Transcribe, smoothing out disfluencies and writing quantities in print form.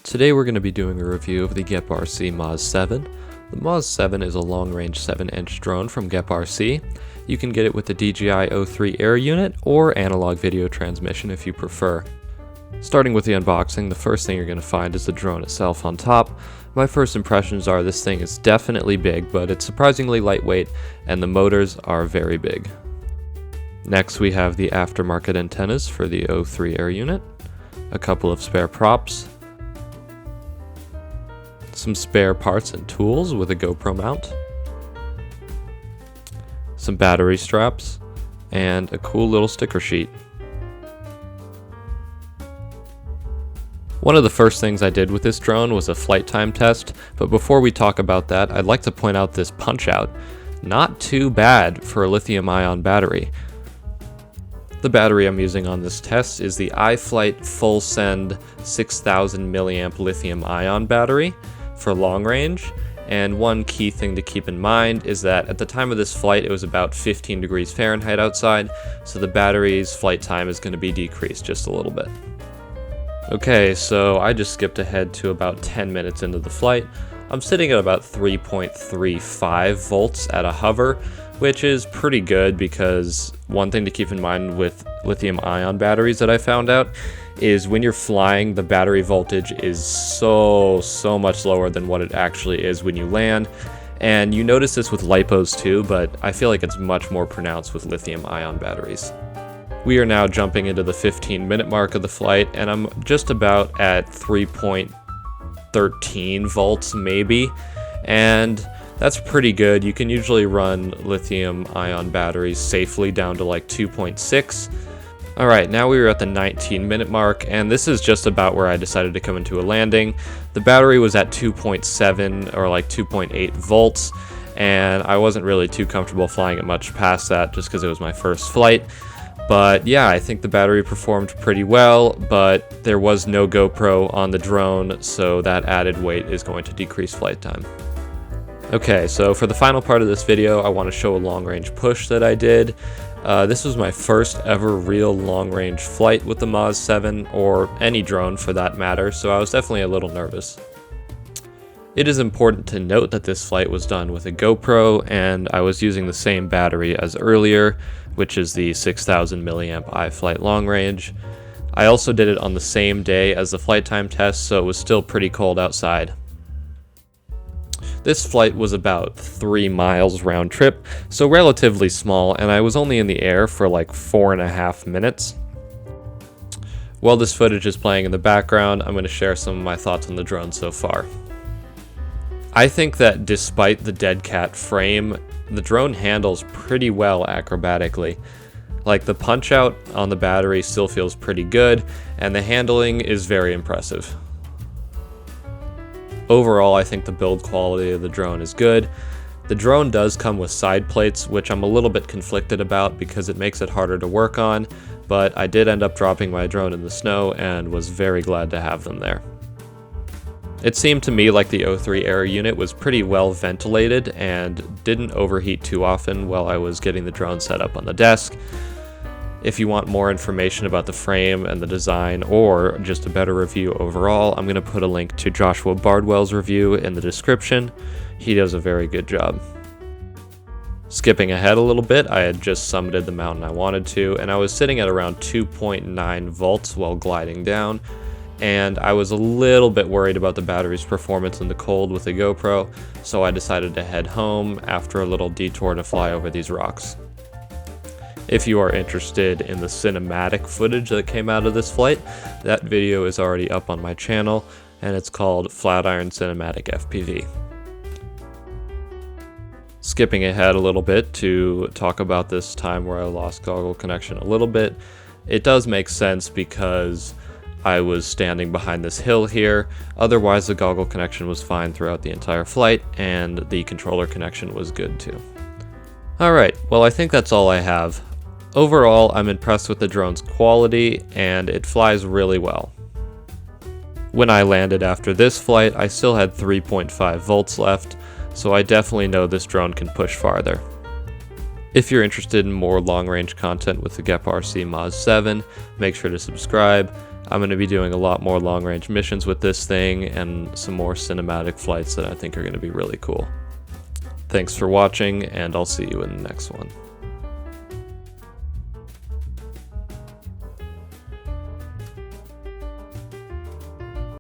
Today we're going to be doing a review of the GEPRC MOZ 7. The MOZ 7 is a long-range 7-inch drone from GEPRC. You can get it with the DJI O3 Air unit or analog video transmission if you prefer. Starting with the unboxing, the first thing you're going to find is the drone itself on top. My first impressions are this thing is definitely big, but it's surprisingly lightweight and the motors are very big. Next we have the aftermarket antennas for the O3 Air unit, a couple of spare props, some spare parts and tools with a GoPro mount, some battery straps, and a cool little sticker sheet. One of the first things I did with this drone was a flight time test, but before we talk about that, I'd like to point out this punch out. Not too bad for a lithium-ion battery. The battery I'm using on this test is the iFlight Full Send 6000 mAh lithium-ion battery for long range, and one key thing to keep in mind is that at the time of this flight it was about 15 degrees Fahrenheit outside, so the battery's flight time is going to be decreased just a little bit. Okay, so I just skipped ahead to about 10 minutes into the flight. I'm sitting at about 3.35 volts at a hover, which is pretty good because one thing to keep in mind with lithium-ion batteries that I found out is when you're flying, the battery voltage is so much lower than what it actually is when you land. And you notice this with LiPos too, but I feel like it's much more pronounced with lithium-ion batteries. We are now jumping into the 15-minute mark of the flight, and I'm just about at 3.13 volts maybe, and that's pretty good. You can usually run lithium-ion batteries safely down to like 2.6. Alright, now we are at the 19-minute mark, and this is just about where I decided to come into a landing. The battery was at 2.7 or like 2.8 volts, and I wasn't really too comfortable flying it much past that just because it was my first flight. But yeah, I think the battery performed pretty well, but there was no GoPro on the drone, so that added weight is going to decrease flight time. Okay, so for the final part of this video, I want to show a long-range push that I did. This was my first ever real long-range flight with the MOZ 7, or any drone for that matter, so I was definitely a little nervous. It is important to note that this flight was done with a GoPro, and I was using the same battery as earlier, which is the 6000 mAh iFlight long range. I also did it on the same day as the flight time test, so it was still pretty cold outside. This flight was about 3 miles round trip, so relatively small, and I was only in the air for like 4.5 minutes. While this footage is playing in the background, I'm going to share some of my thoughts on the drone so far. I think that despite the dead cat frame, the drone handles pretty well acrobatically. Like, the punch out on the battery still feels pretty good, and the handling is very impressive. Overall, I think the build quality of the drone is good. The drone does come with side plates, which I'm a little bit conflicted about because it makes it harder to work on, but I did end up dropping my drone in the snow and was very glad to have them there. It seemed to me like the O3 Air unit was pretty well ventilated and didn't overheat too often while I was getting the drone set up on the desk. If you want more information about the frame and the design, or just a better review overall, I'm going to put a link to Joshua Bardwell's review in the description. He does a very good job. Skipping ahead a little bit, I had just summited the mountain I wanted to, and I was sitting at around 2.9 volts while gliding down, and I was a little bit worried about the battery's performance in the cold with the GoPro, so I decided to head home after a little detour to fly over these rocks. If you are interested in the cinematic footage that came out of this flight, that video is already up on my channel, and it's called Flatiron Cinematic FPV. Skipping ahead a little bit to talk about this time where I lost goggle connection a little bit, it does make sense because I was standing behind this hill here. Otherwise, the goggle connection was fine throughout the entire flight, and the controller connection was good too. Alright, well, I think that's all I have. Overall, I'm impressed with the drone's quality, and it flies really well. When I landed after this flight, I still had 3.5 volts left, so I definitely know this drone can push farther. If you're interested in more long-range content with the GEPRC MOZ 7, make sure to subscribe. I'm going to be doing a lot more long-range missions with this thing and some more cinematic flights that I think are going to be really cool. Thanks for watching, and I'll see you in the next one.